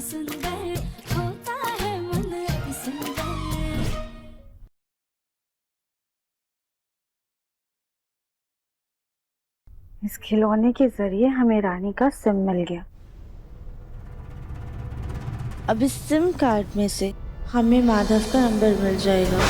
सुंदर होता है मन अति सुंदर। इस खिलौने के जरिए हमें रानी का सिम मिल गया। अब इस सिम कार्ड में से हमें माधव का नंबर मिल जाएगा।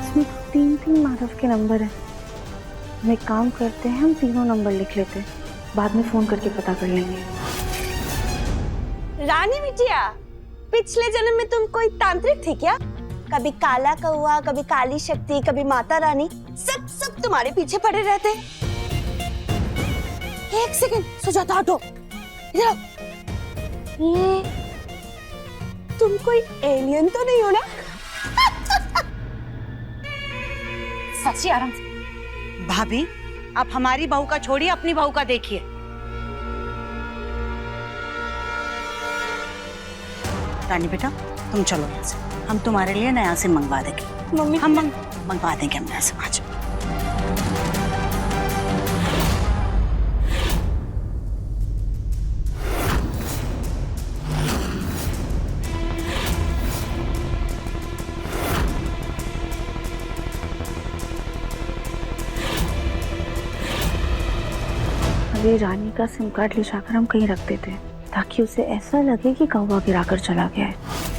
इसमें तो तीन माधव के नंबर हैं। हम एक काम करते हैं, हम तीनों नंबर लिख लेते हैं, बाद में फोन करके पता कर लेंगे। रानी बिटिया, पिछले जन्म में तुम कोई तांत्रिक थी क्या? कभी काला कौआ, कभी काली शक्ति, कभी माता रानी, सब तुम्हारे पीछे पड़े रहते। एक सेकंड, सुजाता हटो, इधर आओ। ये तुम कोई एलियन तो नहीं हो ना? सच्ची आराम से। भाभी, आप हमारी बहू का छोड़िए, अपनी बहू का देखिए। रानी बेटा, तुम चलो यहाँ से, हम तुम्हारे लिए नया सिम मंगवा देंगे। मम्मी, हम मंगवा देंगे हम नया सिम। आज अरे रानी का सिम कार्ड ले जाकर हम कहीं रख देते हैं, ताकि उसे ऐसा लगे कि कौवा गिराकर चला गया है।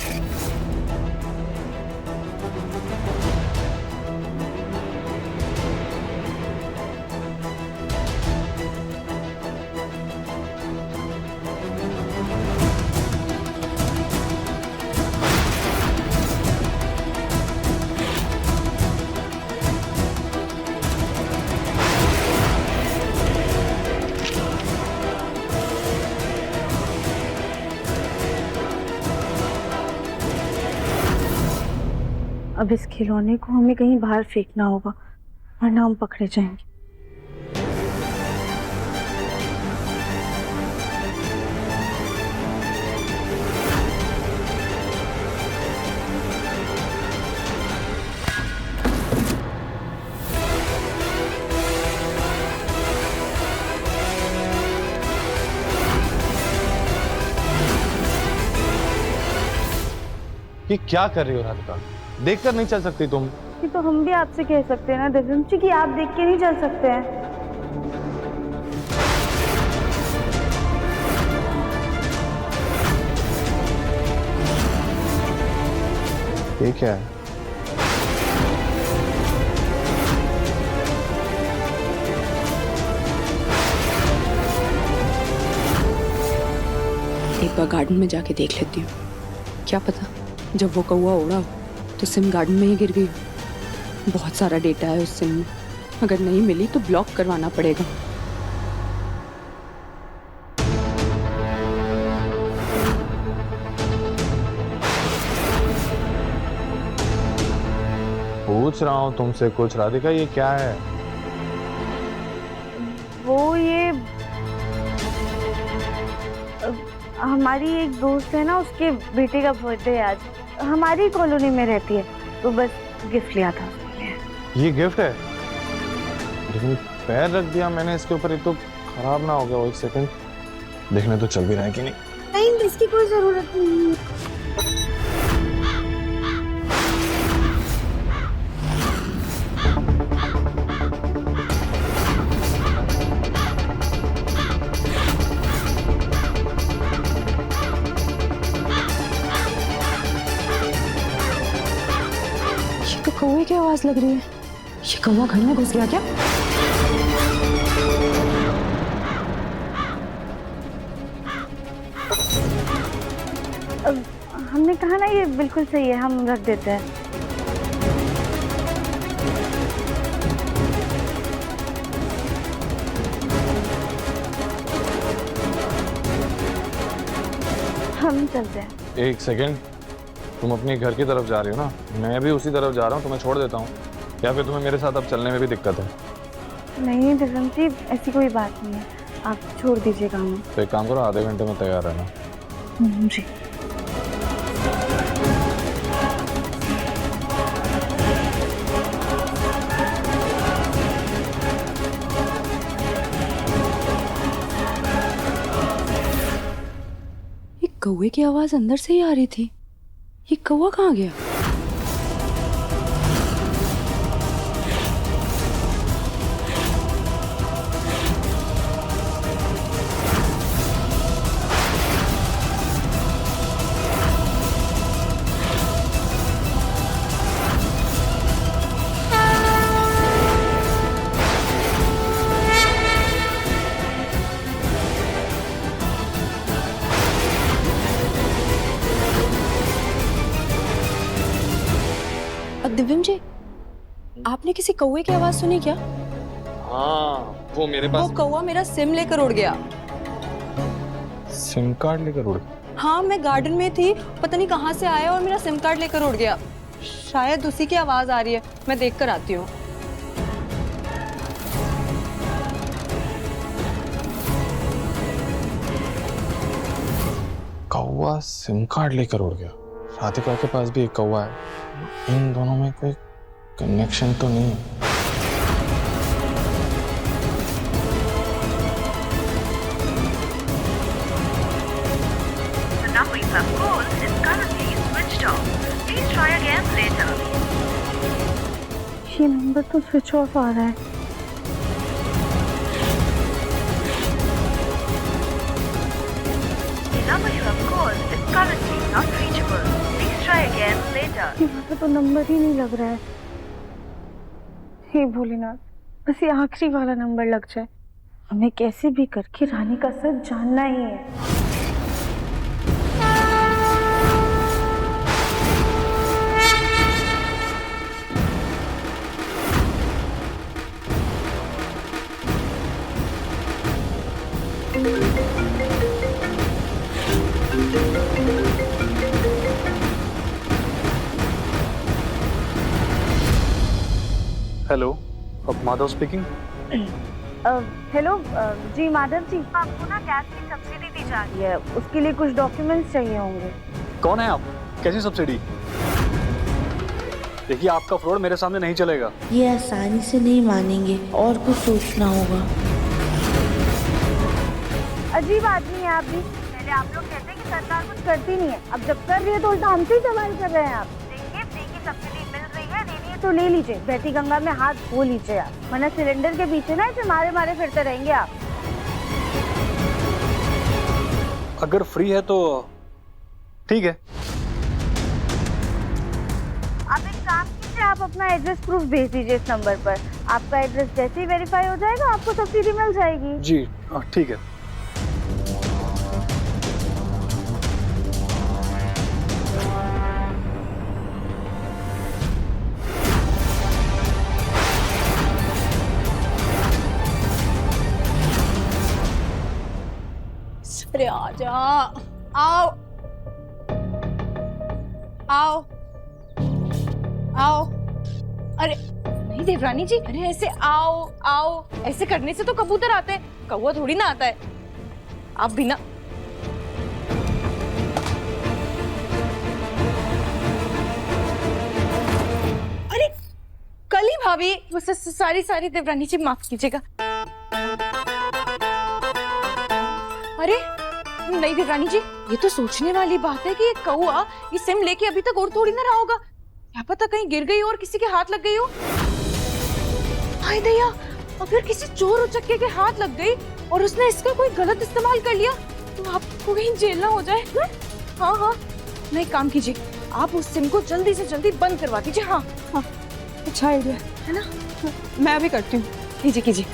अब इस खिलौने को हमें कहीं बाहर फेंकना होगा, वरना हम पकड़े जाएंगे। ये क्या कर रही हो राधिका? देखकर नहीं चल सकती तुम? ये तो हम भी आपसे कह सकते हैं ना दिव्यम जी, कि आप देख के नहीं चल सकते हैं। ये क्या है? एक बार गार्डन में जाके देख लेती हूँ, क्या पता जब वो कौवा उड़ा हो तो सिम गार्डन में ही गिर गई। बहुत सारा डेटा है उस सिम में, अगर नहीं मिली तो ब्लॉक करवाना पड़ेगा। पूछ रहा हूँ तुमसे कुछ राधिका, ये क्या है? वो ये हमारी एक दोस्त है ना, उसके बेटे का बर्थडे है आज, हमारी कॉलोनी में रहती है, तो बस गिफ्ट लिया था उसके लिए। ये गिफ्ट है? लेकिन पैर रख दिया मैंने इसके ऊपर, ये तो खराब ना हो गया? वो एक सेकंड देखने तो चल भी रहा है कि नहीं। नहीं, इसकी कोई जरूरत नहीं है। कौवे की आवाज लग रही है। ये कौवा घर में घुस गया क्या? हमने कहा ना ये बिल्कुल सही है, हम रख देते हैं। हम चलते हैं। एक सेकंड, तुम अपने घर की तरफ जा रही हो ना, मैं भी उसी तरफ जा रहा हूँ, तुम्हें छोड़ देता हूँ, या फिर तुम्हें मेरे साथ अब चलने में भी दिक्कत है? नहीं दिव्यम जी, ऐसी कोई बात नहीं है, आप छोड़ दीजिए काम। तो एक काम करो, आधे घंटे में तैयार रहना। जी। ये कौवे की आवाज अंदर से ही आ रही थी। ये कौवा कहाँ गया? दिव्यम जी, आपने किसी कौवे की आवाज सुनी क्या? हाँ, वो मेरे पास। वो कौवा मेरा सिम लेकर उड़ गया। सिम कार्ड लेकर उड़? हाँ, मैं गार्डन में थी, पता नहीं कहाँ से आया और मेरा सिम कार्ड लेकर उड़ गया। शायद उसी की आवाज आ रही है, मैं देख कर आती हूँ। कौवा सिम कार्ड लेकर उड़ गया। राधिका के पास भी एक कौवा है, इन दोनों में कोई कनेक्शन तो नहीं है। The number you have called is currently switched off. Please try again later. ये नंबर तो स्विच ऑफ आ रहा है। The number you have called is currently not reachable. Please try again later. यहाँ तो नंबर ही नहीं लग रहा है। हे भोलेनाथ, बस ये आखिरी वाला नंबर लग जाए। हमें कैसे भी करके रानी का सच जानना ही है। हेलो, अब माधव स्पीकिंग। हेलो जी माधव जी, आपको ना गैस की सब्सिडी दी जा रही है, उसके लिए कुछ डॉक्यूमेंट्स चाहिए होंगे। कौन है आप? कैसी सब्सिडी? देखिए, आपका फ्रॉड मेरे सामने नहीं चलेगा। ये आसानी से नहीं मानेंगे, और कुछ सोचना होगा। अजीब आदमी है आप भी। पहले आप लोग कहते हैं कि सरकार कुछ करती नहीं है, अब जब कर रही है तो उल्टा हमसे ही सवाल कर रहे हैं आप। देखिए, फ्री की सब्सिडी मिल रही है, लेनी है तो ले लीजिए, बैठी गंगा में हाथ धो लीजिए आप, वरना सिलेंडर के पीछे ना ऐसे मारे मारे फिरते रहेंगे आप। अगर फ्री है तो ठीक है। आप एक काम कीजिए, आप अपना एड्रेस प्रूफ भेज दीजिए इस नंबर पर। आपका एड्रेस जैसे ही वेरीफाई हो जाएगा, आपको सब्सिडी मिल जाएगी। जी ठीक है। अरे आजा, आओ आओ आओ। अरे नहीं देवरानी जी, अरे ऐसे आओ आओ, ऐसे करने से तो कबूतर आते हैं, कौवा थोड़ी ना आता है। आप बिना अरे कली भाभी, सारी देवरानी जी माफ कीजिएगा। अरे नहीं देवरानी जी, ये तो सोचने वाली बात है कि ये कौवा ये सिम लेके अभी तक और थोड़ी ना रहा होगा। क्या पता कहीं गिर गई और किसी के हाथ लग गई हो। हाय दया, अगर किसी चोर उचक्के के हाथ लग गई और उसने इसका कोई गलत इस्तेमाल कर लिया तो आपको कहीं जेल ना हो जाए। हाँ हाँ, नहीं काम कीजिए, आप उस सिम को जल्दी से जल्दी बंद करवा दीजिए। हाँ हाँ, अच्छा आइडिया है ना, मैं अभी करती हूँ। कीजिए कीजिए।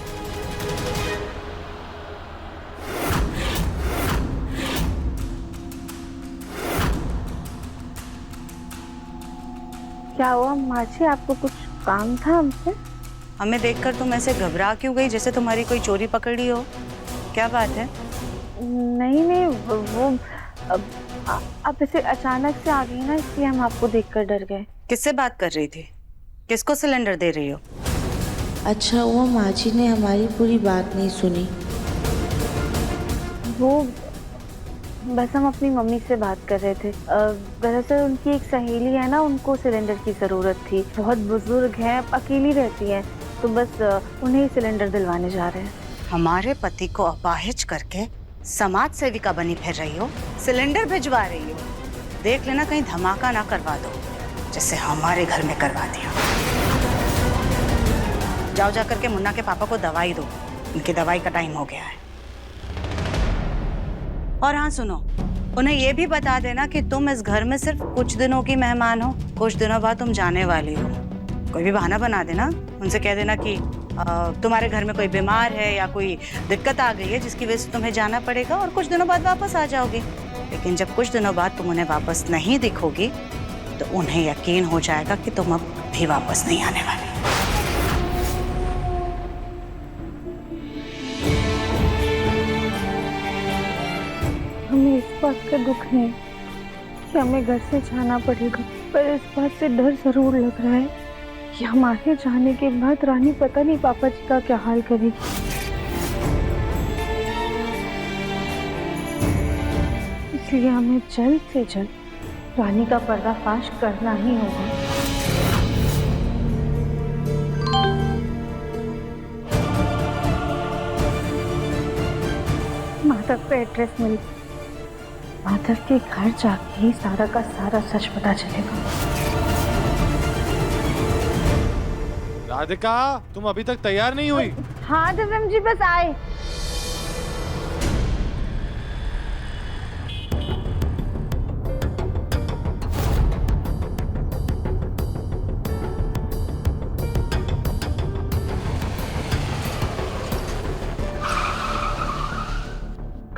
क्या हुआ माची, आपको कुछ काम था हमसे? हमें देखकर तुम ऐसे घबरा क्यों गई, जैसे तुम्हारी कोई चोरी पकड़ी हो? क्या बात है? नहीं नहीं, वो आप ऐसे अचानक से आ गई ना, इसलिए हम आपको देखकर डर गए। किससे बात कर रही थी? किसको सिलेंडर दे रही हो? अच्छा हुआ माँ जी ने हमारी पूरी बात नहीं सुनी। वो बस हम अपनी मम्मी से बात कर रहे थे। दरअसल उनकी एक सहेली है ना, उनको सिलेंडर की ज़रूरत थी। बहुत बुजुर्ग हैं, अकेली रहती हैं, तो बस उन्हें ही सिलेंडर दिलवाने जा रहे हैं। हमारे पति को अपाहिज करके समाज सेविका बनी फिर रही हो, सिलेंडर भिजवा रही हो। देख लेना कहीं धमाका ना करवा दो जैसे हमारे घर में करवा दिया। जाओ जा करके मुन्ना के पापा को दवाई दो, उनकी दवाई का टाइम हो गया है। और हाँ सुनो, उन्हें ये भी बता देना कि तुम इस घर में सिर्फ कुछ दिनों की मेहमान हो, कुछ दिनों बाद तुम जाने वाली हो। कोई भी बहाना बना देना, उनसे कह देना कि तुम्हारे घर में कोई बीमार है या कोई दिक्कत आ गई है जिसकी वजह से तुम्हें जाना पड़ेगा और कुछ दिनों बाद वापस आ जाओगी। लेकिन जब कुछ दिनों बाद तुम उन्हें वापस नहीं दिखोगी तो उन्हें यकीन हो जाएगा कि तुम अब भी वापस नहीं आने वाली। हमें इस बात का दुख नहीं कि हमें घर से जाना पड़ेगा, पर इस बात से डर जरूर लग रहा है कि हमारे जाने के बाद रानी पता नहीं पापा जी का क्या हाल करेगी। इसलिए हमें जल्द से जल्द रानी का पर्दाफाश करना ही होगा। माधव का एड्रेस मिल, माधव के घर जाके ही सारा का सारा सच पता चलेगा। राधिका, तुम अभी तक तैयार नहीं हुई? हाँ दिव्यम जी, बस आए।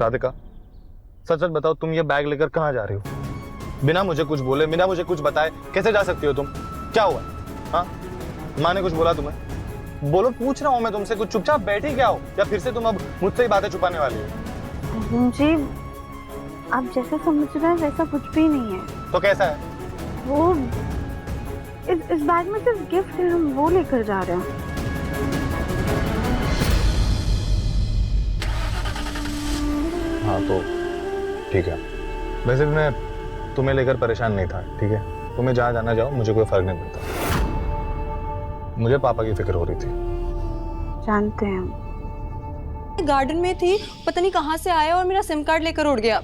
राधिका, सच सच बताओ, तुम ये बैग लेकर कहाँ जा रही हो? बिना मुझे कुछ बोले, बिना मुझे कुछ बताए कैसे जा सकती हो तुम? क्या हुआ? हाँ, माँ ने कुछ बोला तुम्हें? बोलो, पूछ रहा हूँ मैं तुमसे। कुछ चुपचाप बैठी क्या हो, या फिर से तुम अब मुझसे ही बातें छुपाने वाली हो? जी, आप जैसा समझ रहे हैं वैसा कुछ भी नहीं है। तो कैसा है? वो इस बैग में सिर्फ गिफ्ट है, हम वो लेकर जा रहे हैं। हाँ तो ठीक है। वैसे भी मैं तुम्हें लेकर परेशान नहीं था, ठीक है? तुम्हें जहाँ जाना जाओ, मुझे कोई फर्क नहीं पड़ता। मुझे पापा की फिक्र हो रही थी। जानते हैं, गार्डन में थी, पता नहीं कहाँ से आया और मेरा सिम कार्ड लेकर उड़ गया।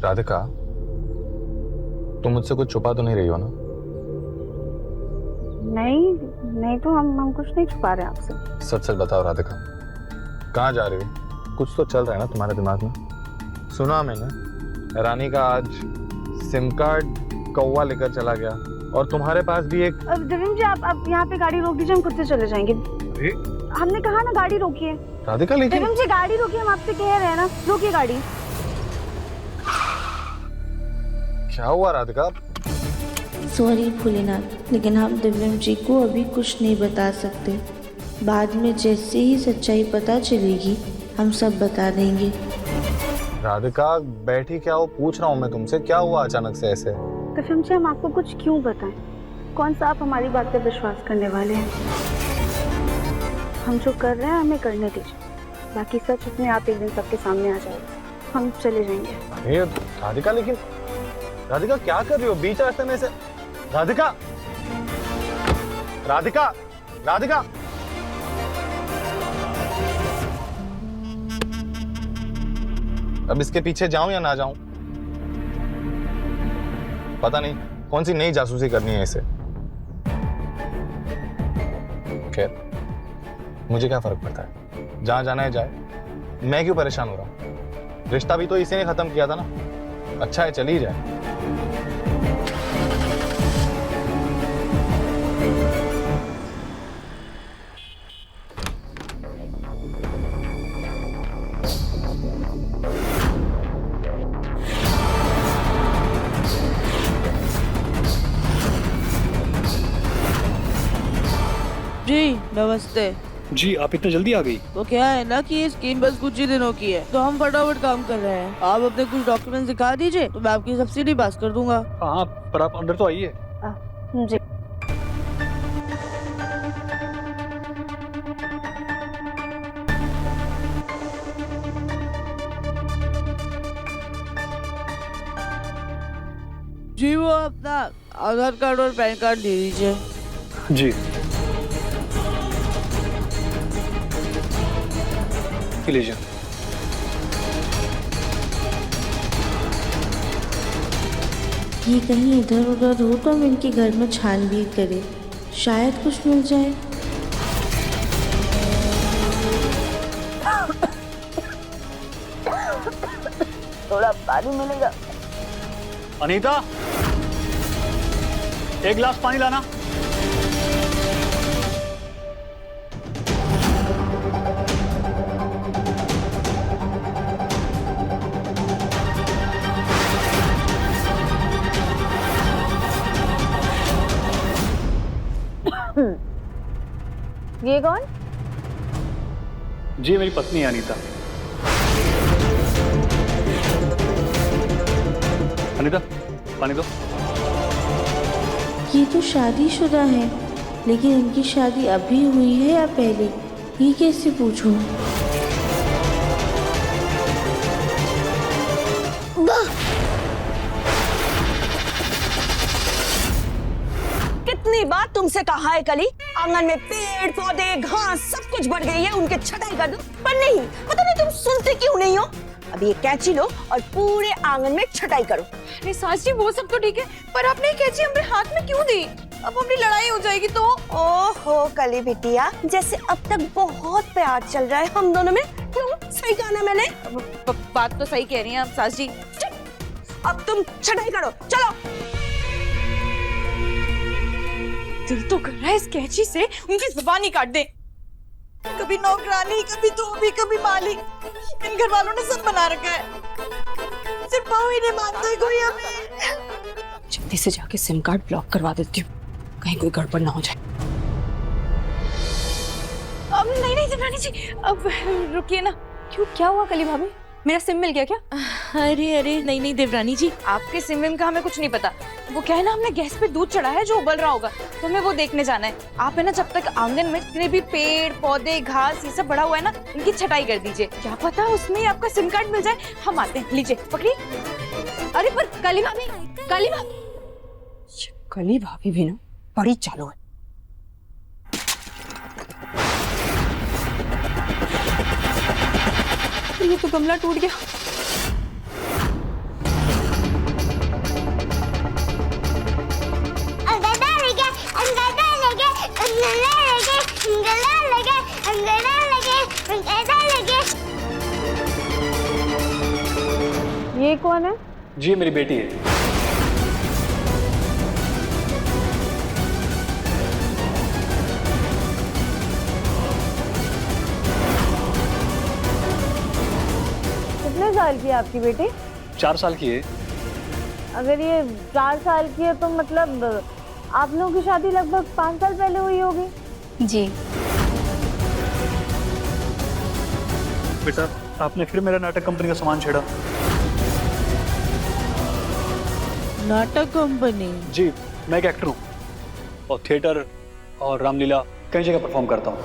राधिका, तुम मुझसे कुछ छुपा तो नहीं रही हो ना? नहीं तो हम कुछ नहीं छुपा रहे आपसे। सच सच बताओ राधिका, कहाँ जा रही हो? कुछ तो चल रहा है ना तुम्हारे दिमाग में? सुना मैंने, रानी का आज सिम कार्ड कौवा लेकर चला गया और तुम्हारे पास भी एक। अब दिव्यम जी, आप यहाँ पे गाड़ी रोक दीजिए, हम खुद से चले जाएंगे। हमने कहा ना गाड़ी रोकिए। राधिका लेकिन। दिव्यम जी गाड़ी रोकिए, हम आपसे कह रहे हैं ना, रोकिए गाड़ी। क्या हुआ राधिका? सॉरी भोलेनाथ, लेकिन हम दिव्यम जी को अभी कुछ नहीं बता सकते। बाद में जैसे ही सच्चाई पता चलेगी हम सब बता देंगे। राधिका बैठी क्या हो, पूछ रहा हूँ मैं तुमसे, क्या हुआ अचानक से ऐसे? दिव्यम जी, हम आपको कुछ क्यों बताएं? कौन सा आप हमारी बात पे विश्वास करने वाले हैं? हम जो कर रहे हैं हमें करने दीजिए, बाकी सच अपने आप एक दिन सबके सामने आ जाएगा। हम चले जाएंगे। अरे राधिका, लेकिन राधिका क्या कर रही हो बीच रास्ते में से? राधिका, राधिका, राधिका, अब इसके पीछे जाऊं या ना जाऊं? पता नहीं कौन सी नई जासूसी करनी है इसे। खैर, मुझे क्या फर्क पड़ता है, जहां जाना है जाए। मैं क्यों परेशान हो रहा हूं? रिश्ता भी तो इसी ने खत्म किया था ना। अच्छा है, चली जाए। जी नमस्ते। जी, आप इतने जल्दी आ गई? तो क्या है ना कि ये स्कीम बस कुछ ही दिनों की है, तो हम फटाफट काम कर रहे हैं। आप अपने कुछ डॉक्यूमेंट्स दिखा दीजिए तो मैं आपकी सब्सिडी पास कर दूंगा। हाँ, पर आप अंदर तो आइए। जी। जी वो अपना आधार कार्ड और पैन कार्ड दे दीजिए। जी ये लीजिए। ये कहीं इधर उधर हो तो हम इनके घर में छानबीन करें, शायद कुछ मिल जाए। थोड़ा पानी मिलेगा? अनीता, एक गिलास पानी लाना। ये कौन? जी मेरी पत्नी है अनीता। अनीता पानी दो। ये तो शादीशुदा है, लेकिन इनकी शादी अभी हुई है या पहले, ये कैसे पूछूं? कितनी बार तुमसे कहा है कली, आंगन में पेड़ पौधे घास सब कुछ बढ़ गई है, उनके छटाई कर दो, पर नहीं, पता नहीं तुम सुनते क्यों नहीं हो। अब ये कैंची लो और पूरे आंगन में छटाई करो। अरे सास जी वो सब तो ठीक है, पर आपने ये कैंची हमारे हाथ में क्यों दी? अब हमारी लड़ाई हो जाएगी तो। ओहो कली बिटिया, जैसे अब तक बहुत प्यार चल रहा है हम दोनों में। क्यों? सही कहा ना मैंने? बात तो सही कह रही हैं आप सास जी। अब तुम छटाई करो, चलो। दिल तो कर रहा है इस कैंची से उनकी जुबान ही काट दे। कभी नौकरानी, कभी धोबी, कभी माली, इन घर वालों ने सब बना रखा है, सिर्फ बहू ही नहीं मानते कोई हमें। जल्दी से जाके सिम कार्ड ब्लॉक करवा देती हूँ, कहीं कोई गड़बड़ ना हो जाए। अब नहीं नहीं देवरानी जी, अब रुकिए ना। क्यों, क्या हुआ कली भाभी? मेरा सिम मिल गया क्या? अरे अरे नहीं नहीं देवरानी जी, आपके सिम विम का हमें कुछ नहीं पता। वो क्या है ना, हमने गैस पे दूध चढ़ाया है जो उबल रहा होगा, तो हमें वो देखने जाना है। आप है ना जब तक आंगन में जितने भी पेड़ पौधे घास ये सब बड़ा हुआ है ना, इनकी छटाई कर दीजिए। क्या पता उसमें ही आपका सिम कार्ड मिल जाए। हम आते हैं, लीजिए पकड़िए। अरे पर कली भाभी, कली भाभी, कली भाभी भी ना बड़ी चालू है। ये तो गमला टूट गया। ये कौन है? जी मेरी बेटी है। कितने साल की है आपकी बेटी? 4 साल की है। अगर ये 4 साल की है तो मतलब आप लोगों की शादी लगभग 5 साल पहले हुई होगी। जी बेटा आपने फिर मेरा नाटक कंपनी का सामान छेड़ा। नाटक कंपनी? जी मैं एक एक्टर हूँ और थिएटर और रामलीला कई जगह परफॉर्म करता हूँ।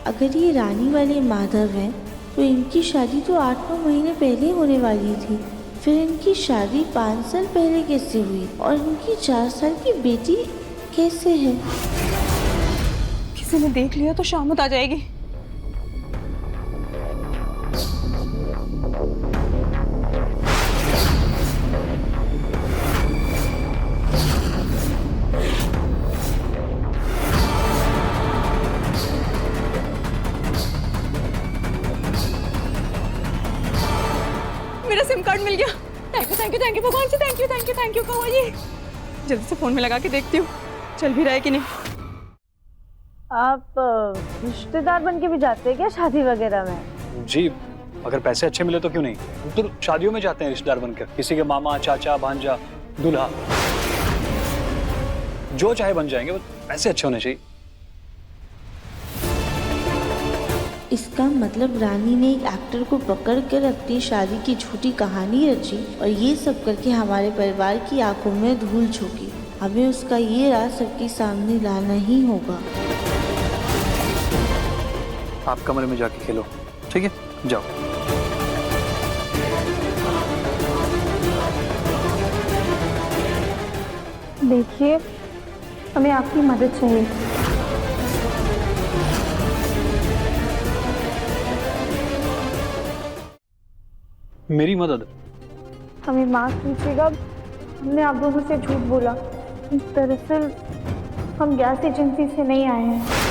अगर ये रानी वाले माधव हैं, तो इनकी शादी तो 8-9 महीने पहले होने वाली थी। फिर इनकी शादी 5 साल पहले कैसे हुई? और इनकी 4 साल की बेटी कैसे है? किसी ने देख लिया तो शामत आ जाएगी। मेरा सिम कार्ड मिल गया। थैंक यू भगवान से, थैंक यू कहो जी। जल्दी से फोन में लगा के देखती हूँ चल भी रहा है कि नहीं। आप रिश्तेदार बन के भी जाते हैं क्या शादी वगैरह में? जी अगर पैसे अच्छे मिले तो क्यों नहीं, तो शादियों में जाते हैं रिश्तेदार बनकर, किसी के मामा चाचा भांजा दूल्हा जो चाहे बन जाएंगे, बस पैसे अच्छे होने चाहिए। इसका मतलब रानी ने एक एक्टर को पकड़कर अपनी शादी की झूठी कहानी रची और ये सब करके हमारे परिवार की आंखों में धूल झोंकी। हमें उसका ये राज सबके सामने लाना ही होगा। आप कमरे में जाके खेलो, ठीक है? जाओ। देखिए, हमें आपकी मदद चाहिए। मेरी मदद? हमें माफ कीजिएगा, हमने आप दोनों से झूठ बोला। दरअसल हम गैस एजेंसी से नहीं आए हैं।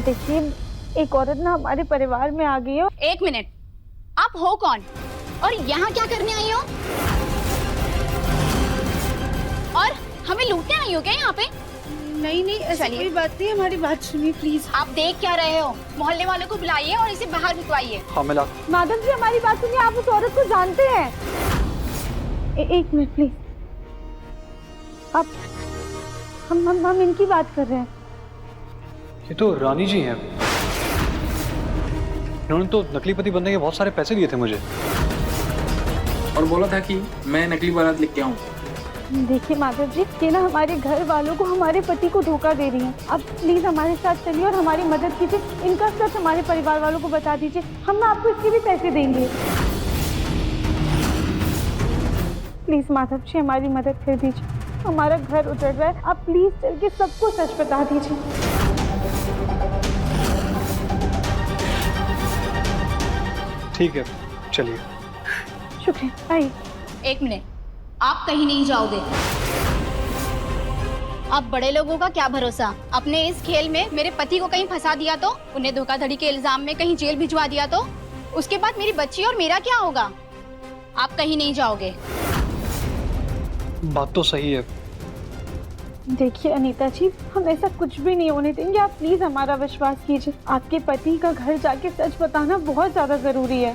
देखिए, एक औरत ना हमारे परिवार में आ गई है। एक मिनट, आप हो कौन और यहाँ क्या करने आई हो? और हमें लूटने आई हो क्या यहाँ पे? नहीं नहीं, ऐसी कोई बात नहीं, हमारी बात सुनिए प्लीज। आप देख क्या रहे हो? मोहल्ले वालों को बुलाइए और इसे बाहर भिजवाइए। हाँ मिला। माधव जी, हमारी बात सुनिए, आप उस औरत को जानते हैं? एक मिनट प्लीज, आप हम इनकी बात कर रहे हैं। ये तो रानी जी हैं। इन्होंने तो नकली पति बनने के बहुत सारे पैसे दिए थे मुझे, और बोला था कि मैं नकली बारात लेके आऊँ। देखिए माधव जी, ये ना हमारे घर वालों को, हमारे पति को धोखा दे रही हैं। आप प्लीज हमारे साथ चलिए और हमारी मदद कीजिए। इनका सच हमारे परिवार वालों को बता दीजिए, हम ना आपको इसके भी पैसे देंगे। प्लीज माधव जी, हमारी मदद कर दीजिए, हमारा घर उजड़ रहा है। आप प्लीज चल के सबको सच बता दीजिए। ठीक है, चलिए। शुक्रिया। आइए। एक मिनट, आप कहीं नहीं जाओगे। अब बड़े लोगों का क्या भरोसा? अपने इस खेल में मेरे पति को कहीं फंसा दिया तो, उन्हें धोखाधड़ी के इल्जाम में कहीं जेल भिजवा दिया तो, उसके बाद मेरी बच्ची और मेरा क्या होगा? आप कहीं नहीं जाओगे। बात तो सही है। देखिए अनीता जी, हम ऐसा कुछ भी नहीं होने देंगे। आप प्लीज हमारा विश्वास कीजिए। आपके पति का घर जाके सच बताना बहुत ज्यादा जरूरी है।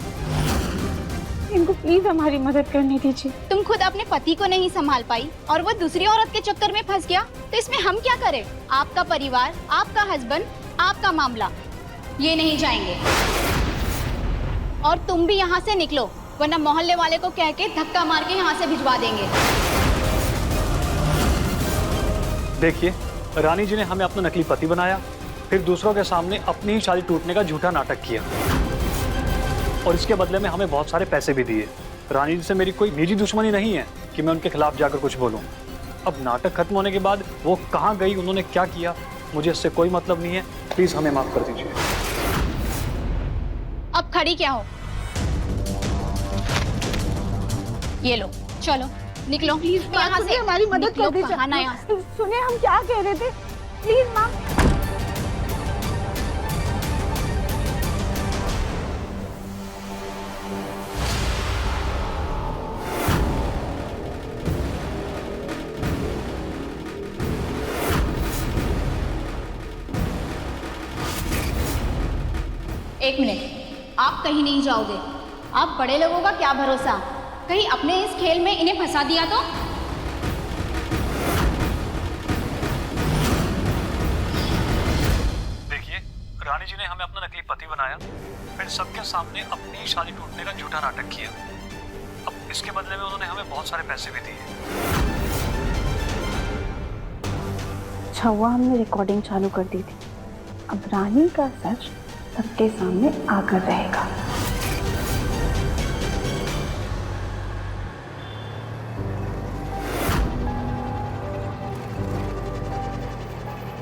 इनको प्लीज हमारी मदद करने दीजिए। तुम खुद अपने पति को नहीं संभाल पाई और वो दूसरी औरत के चक्कर में फंस गया, तो इसमें हम क्या करें? आपका परिवार, आपका हस्बैंड, आपका मामला, ये नहीं जाएंगे। और तुम भी यहाँ से निकलो, वरना मोहल्ले वाले को कह के धक्का मार के यहाँ से भिजवा देंगे। देखिए, रानी जी ने हमें अपना नकली पति बनाया, फिर दूसरों के सामने अपनी ही शादी टूटने का झूठा नाटक किया, और इसके बदले में हमें बहुत सारे पैसे भी दिए। रानी जी से मेरी कोई निजी दुश्मनी नहीं है कि मैं उनके खिलाफ जाकर कुछ बोलूं। अब नाटक खत्म होने के बाद वो कहाँ गई, उन्होंने क्या किया, मुझे इससे कोई मतलब नहीं है। प्लीज हमें माफ कर दीजिए। अब खड़ी क्या हो? ये लो, चलो निकलो प्लीज यहाँ से। हमारी मदद कर दीजिए। सुनिए, हम क्या कह रहे थे, प्लीज मैम। एक मिनट, आप कहीं नहीं जाओगे। आप बड़े लोगों का क्या भरोसा? कहीं अपने इस खेल में इन्हें फंसा दिया तो? देखिए, रानी जी ने हमें अपना नकली पति बनाया, फिर सबके सामने अपनी शादी टूटने का झूठा नाटक किया। अब इसके बदले में उन्होंने हमें बहुत सारे पैसे भी दिए। अच्छा हुआ हमने रिकॉर्डिंग चालू कर दी थी। अब रानी का सच सबके सामने आकर रहेगा।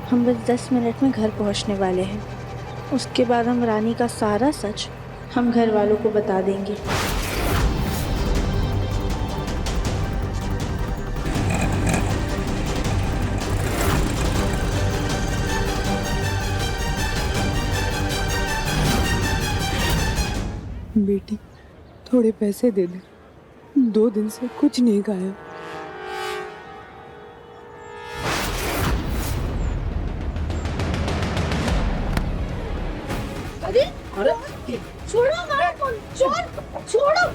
हम बस 10 मिनट में घर पहुंचने वाले हैं। उसके बाद हम रानी का सारा सच हम घर वालों को बता देंगे। बेटी, थोड़े पैसे दे दे, 2 दिन से कुछ नहीं खाया। अरे छोड़ो हमारा फोन, छोड़ो।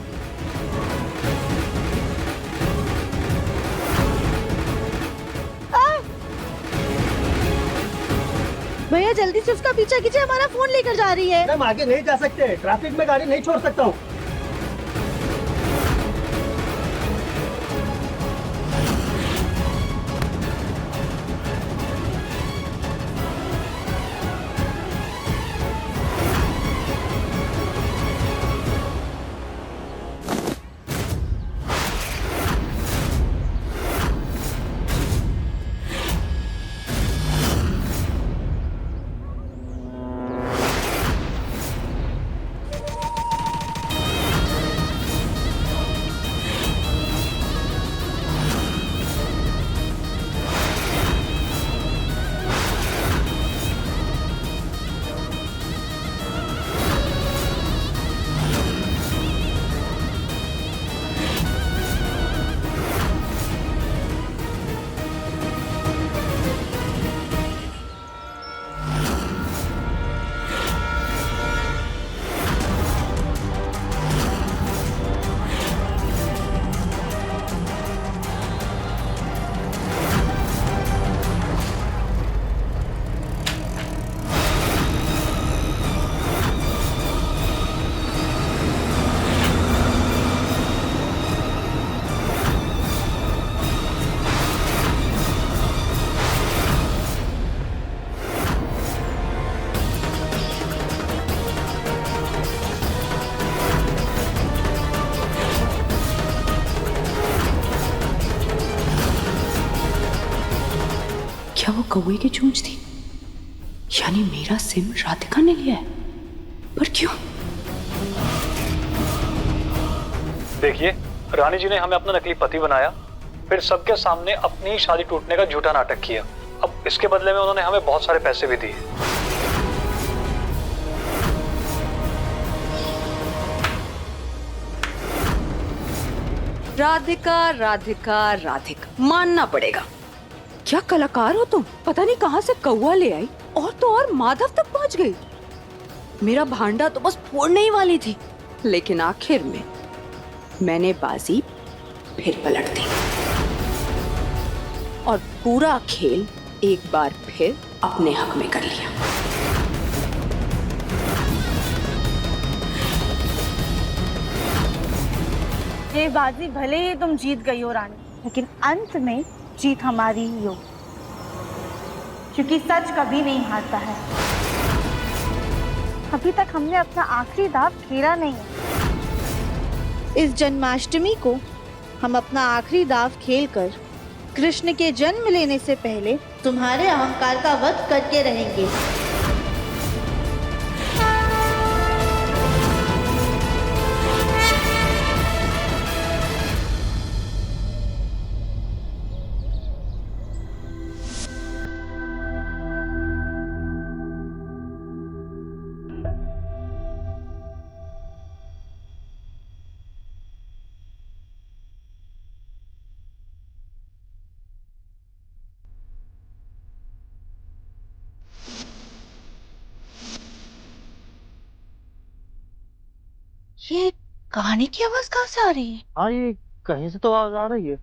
भैया जल्दी से उसका पीछा कीजिए, हमारा फोन लेकर जा रही है। हम आगे नहीं जा सकते, ट्रैफिक में गाड़ी नहीं छोड़ सकता हूँ। क्या वो कौवे की चूंच थी? यानी मेरा सिम राधिका ने लिया है, पर क्यों? देखिए, रानी जी ने हमें अपना नकली पति बनाया, फिर सबके सामने अपनी शादी टूटने का झूठा नाटक किया। अब इसके बदले में उन्होंने हमें बहुत सारे पैसे भी दिए। राधिका राधिका राधिका, मानना पड़ेगा, क्या कलाकार हो तुम। पता नहीं कहां से कौवा ले आई और तो और माधव तक पहुंच गई। मेरा भांडा तो बस फोड़ने ही वाली थी, लेकिन आखिर में मैंने बाजी फिर पलट दी और पूरा खेल एक बार फिर अपने हक में कर लिया। ये बाजी भले ही तुम जीत गई हो रानी, लेकिन अंत में जीत हमारी ही हो, क्योंकि सच कभी नहीं हारता है। अभी तक हमने अपना आखिरी दाव खेला नहीं है। इस जन्माष्टमी को हम अपना आखिरी दाव खेलकर कृष्ण के जन्म लेने से पहले तुम्हारे अहंकार का वध करके रहेंगे। ये कहानी की आवाज कहाँ से आ रही है? हाँ, ये कहीं से तो आवाज आ रही है।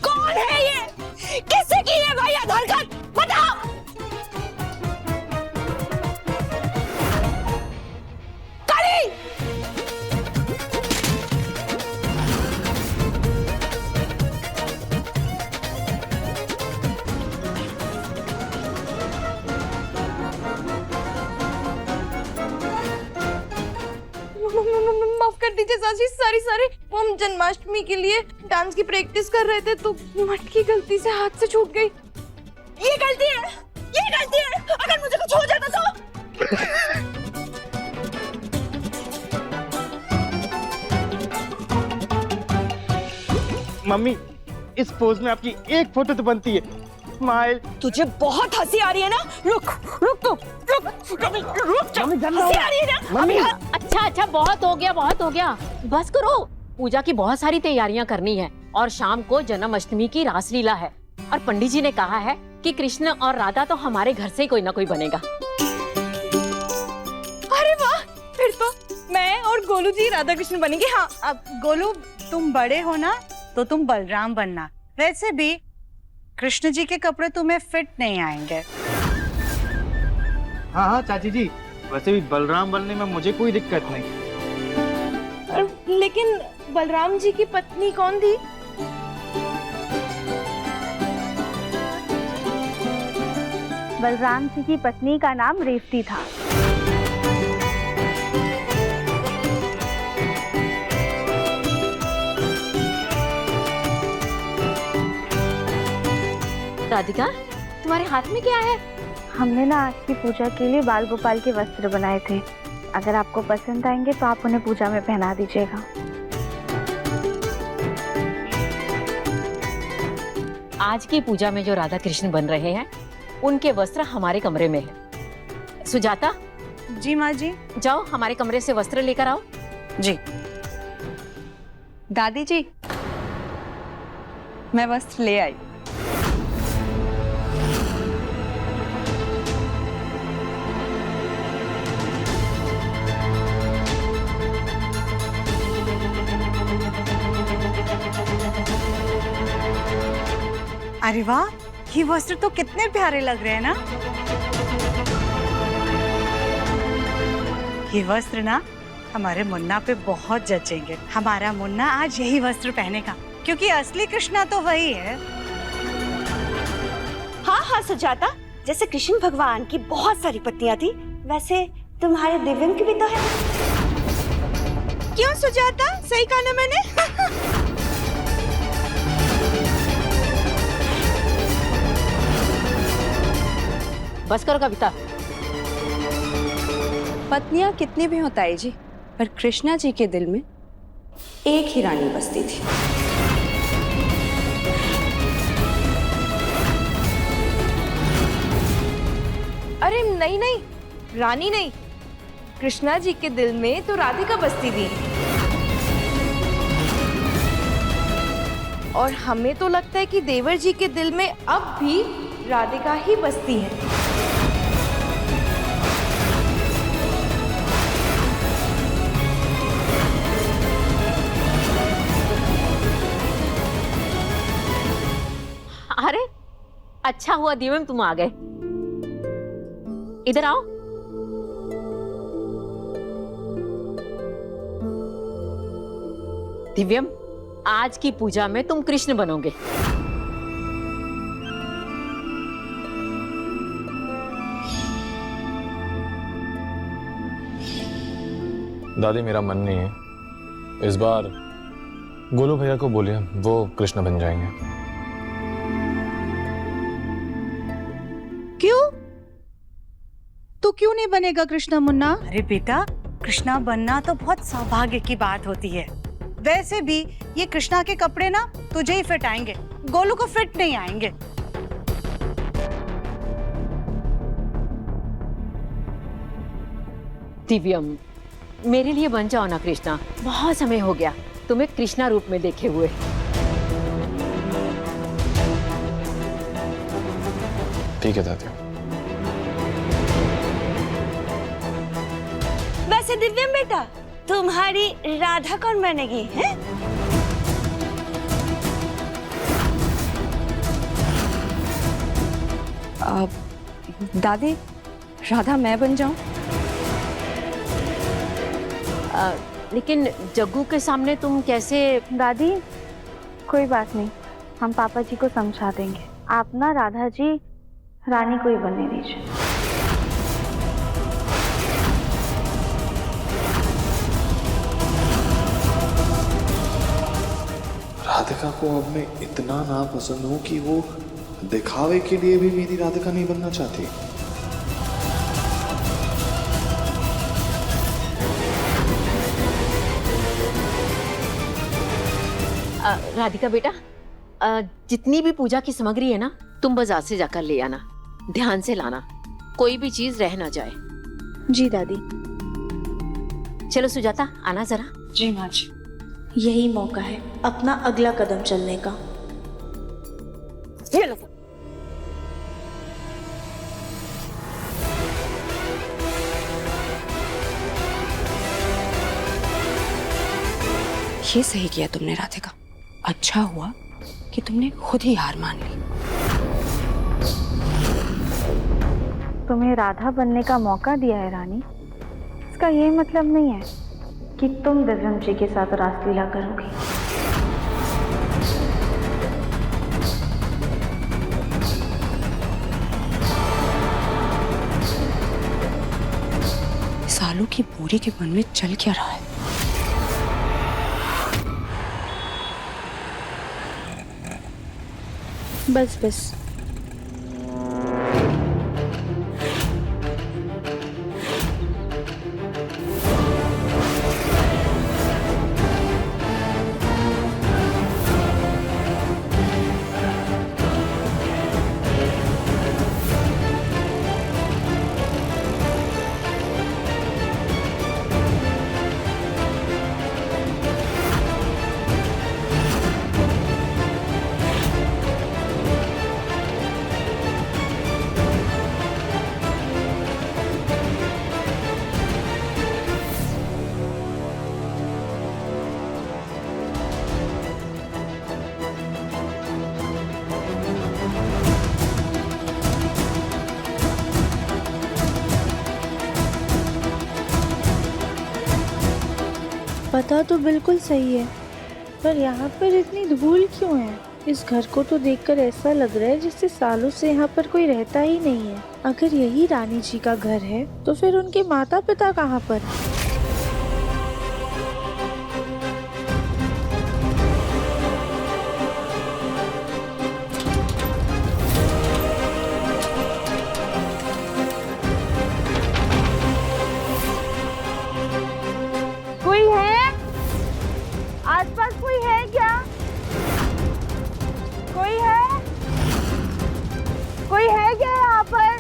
कौन है ये? किससे की है भाई आधार कार्ड? बताओ। करी। माफ कर दीजिए साजी, सारी हम जन्माष्टमी के लिए डांस की प्रैक्टिस कर रहे थे तो मटकी गलती से हाथ से छूट गई। ये गलती है, ये गलती है। अगर मुझे कुछ हो जाता तो? मम्मी, इस पोज में आपकी एक फोटो तो बनती है। स्माइल। तुझे बहुत हंसी आ रही है ना? रुक रुक रुक रुक रुक जा। हंसी आ रही है ना? मम्मी। अच्छा बहुत हो गया, बहुत हो गया, बस करो। पूजा की बहुत सारी तैयारियां करनी है और शाम को जन्माष्टमी की रासलीला है और पंडित जी ने कहा है कि कृष्ण और राधा तो हमारे घर से ही कोई ना कोई बनेगा। अरे वाह, फिर तो मैं और गोलू जी राधा कृष्ण बनेंगे। हाँ, अब गोलू तुम बड़े हो ना तो तुम बलराम बनना। वैसे भी कृष्ण जी के कपड़े तुम्हें फिट नहीं आएंगे। हाँ हाँ चाची जी, वैसे भी बलराम बनने में मुझे कोई दिक्कत नहीं। लेकिन बलराम जी की पत्नी कौन थी? बलराम जी की पत्नी का नाम रेवती था। राधिका, तुम्हारे हाथ में क्या है? हमने ना आज की पूजा के लिए बाल गोपाल के वस्त्र बनाए थे। अगर आपको पसंद आएंगे तो आप उन्हें पूजा में पहना दीजिएगा। आज की पूजा में जो राधा कृष्ण बन रहे हैं उनके वस्त्र हमारे कमरे में है। सुजाता। जी माँ जी। जाओ हमारे कमरे से वस्त्र लेकर आओ। जी। दादी जी, मैं वस्त्र ले आई। अरे वाह, ये वस्त्र तो कितने प्यारे लग रहे हैं ना। ये वस्त्र ना हमारे मुन्ना पे बहुत जचेंगे। हमारा मुन्ना आज यही वस्त्र पहनेगा क्योंकि असली कृष्णा तो वही है। हाँ हाँ सुजाता, जैसे कृष्ण भगवान की बहुत सारी पत्नियां थी वैसे तुम्हारे दिव्यम की भी तो है। क्यों सुजाता, सही कहा ना मैंने? बस करो कविता। पत्नियां कितनी भी हो ताई जी, पर कृष्णा जी के दिल में एक ही रानी बसती थी। अरे नहीं नहीं, रानी नहीं, कृष्णा जी के दिल में तो राधिका बसती थी। और हमें तो लगता है कि देवर जी के दिल में अब भी राधिका ही बसती है। अरे अच्छा हुआ दिव्यम तुम आ गए। इधर आओ। दिव्यम, आज की पूजा में तुम कृष्ण बनोगे। दादी मेरा मन नहीं है। इस बार गोलू भैया को बोलिए, वो कृष्ण बन जाएंगे। क्यों? तू क्यों नहीं बनेगा कृष्णा मुन्ना? अरे बेटा, कृष्णा बनना तो बहुत सौभाग्य की बात होती है। वैसे भी ये कृष्णा के कपड़े ना तुझे ही फिट आएंगे, गोलू को फिट नहीं आएंगे। दिव्यम, मेरे लिए बन जाओ ना कृष्णा। बहुत समय हो गया तुम्हें कृष्णा रूप में देखे हुए। ठीक है दादी। वैसे दिव्यम बेटा, तुम्हारी राधा कौन बनेगी है? दादी, राधा मैं बन जाऊं? लेकिन जग्गू के सामने तुम कैसे? दादी कोई बात नहीं, हम पापा जी को समझा देंगे। आप ना राधा जी रानी को ही बनने दीजिए। राधिका को अब मैं इतना नापसंद हूँ कि वो दिखावे के लिए भी मेरी राधिका नहीं बनना चाहती। राधिका बेटा, जितनी भी पूजा की सामग्री है ना, तुम बाजार से जाकर ले आना। ध्यान से लाना, कोई भी चीज रह ना जाए। जी दादी। चलो सुजाता, आना जरा। जी माँ जी। यही मौका है अपना अगला कदम चलने का। ये लो। ये सही किया तुमने राधिका, अच्छा हुआ कि तुमने खुद ही हार मान ली। तुम्हें राधा बनने का मौका दिया है रानी, इसका ये मतलब नहीं है कि तुम दिव्यम जी के साथ रासलीला करोगी। सालों की बोरी के मन में चल क्या रहा है? बस बस, पता तो बिल्कुल सही है, पर यहाँ पर इतनी धूल क्यों है? इस घर को तो देखकर ऐसा लग रहा है जैसे सालों से यहाँ पर कोई रहता ही नहीं है। अगर यही रानी जी का घर है तो फिर उनके माता पिता कहाँ पर? कोई है? आसपास कोई है क्या? कोई है? कोई है क्या यहाँ पर?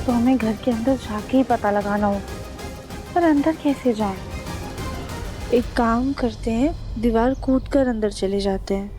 तो हमें घर के अंदर जाके ही पता लगाना हो, पर अंदर कैसे जाएं? एक काम करते हैं, दीवार कूदकर अंदर चले जाते हैं।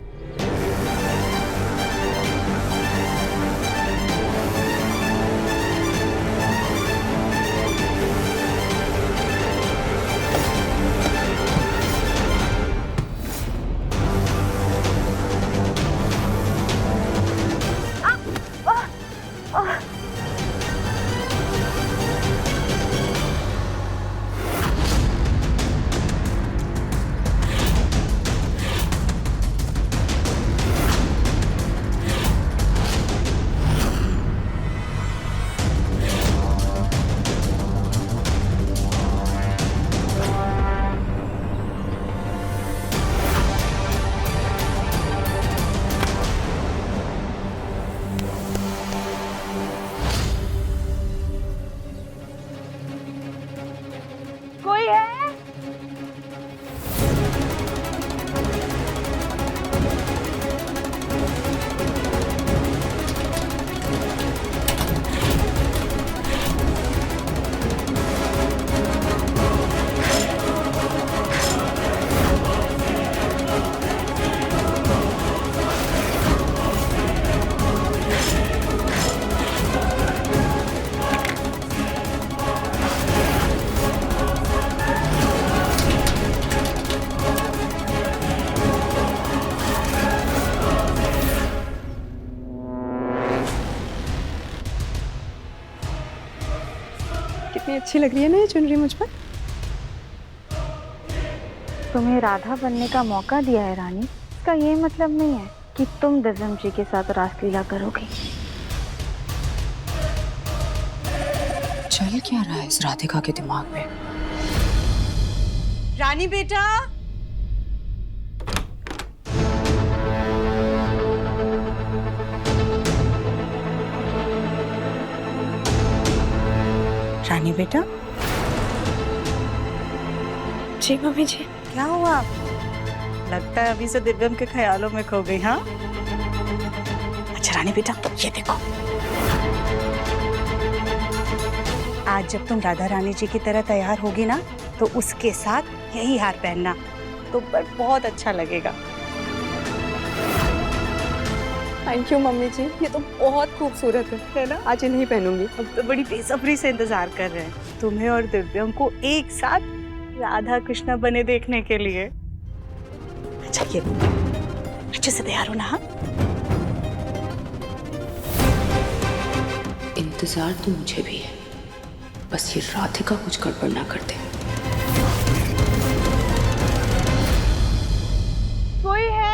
कोई है? कितनी अच्छी लग रही है ना ये चुनरी मुझ पर। तुम्हें राधा बनने का मौका दिया है रानी, इसका ये मतलब नहीं है कि तुम दिव्यम जी के साथ रासलीला करोगी। चल क्या रहा है इस राधिका के दिमाग में? रानी बेटा, रानी बेटा। जी मम्मी जी। क्या हुआ? लगता है अभी से दिव्यम के ख्यालों में खो गई। हाँ, अच्छा रानी बेटा, ये देखो, आज जब तुम राधा रानी जी की तरह तैयार होगी ना, तो उसके साथ यही हार पहनना तो बहुत अच्छा लगेगा। थैंक यू मम्मी जी, ये तो बहुत खूबसूरत है ना? आज इन्हीं पहनूंगी। अब तो बड़ी बेसब्री से इंतजार कर रहे हैं तुम्हें और दिव्यम को एक साथ राधा कृष्णा बने देखने के लिए। अच्छा ये अच्छे से तैयार हो ना? हाँ? इंतजार तो मुझे भी है, बस ये राधिका कुछ गड़बड़ ना कर दे। कोई है?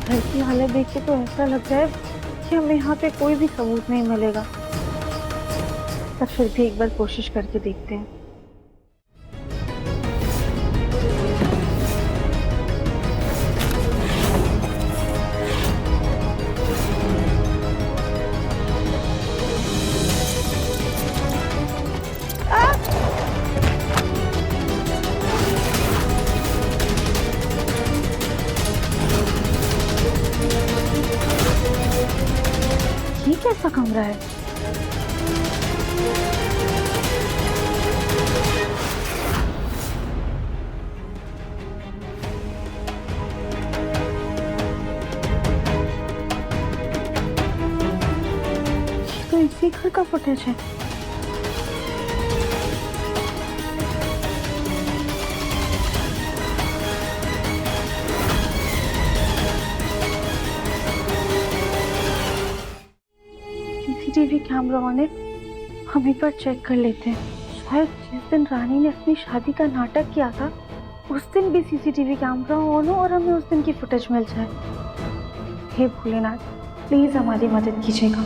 घर की हालत देख के तो ऐसा लगता है कि हमें यहाँ पे कोई भी सबूत नहीं मिलेगा, पर फिर भी एक बार कोशिश करके देखते हैं। ये कैसा कमरा है? ये तो इसी घर का फुटेज है। सीसीटीवी कैमरा ऑन है, हम एक बार चेक कर लेते हैं। शायद जिस दिन रानी ने अपनी शादी का नाटक किया था उस दिन भी सीसीटीवी कैमरा ऑन हो और हमें उस दिन की फुटेज मिल जाए। हे भोलेनाथ, प्लीज हमारी मदद कीजिएगा।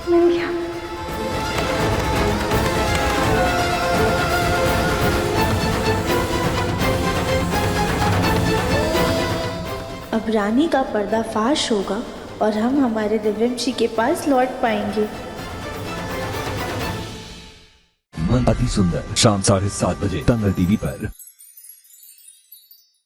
मिल गया। अब रानी का पर्दाफाश होगा और हम हमारे दिव्यमशी के पास लौट पाएंगे। मन अति सुंदर शाम 7:30 बजे तंगल टीवी पर।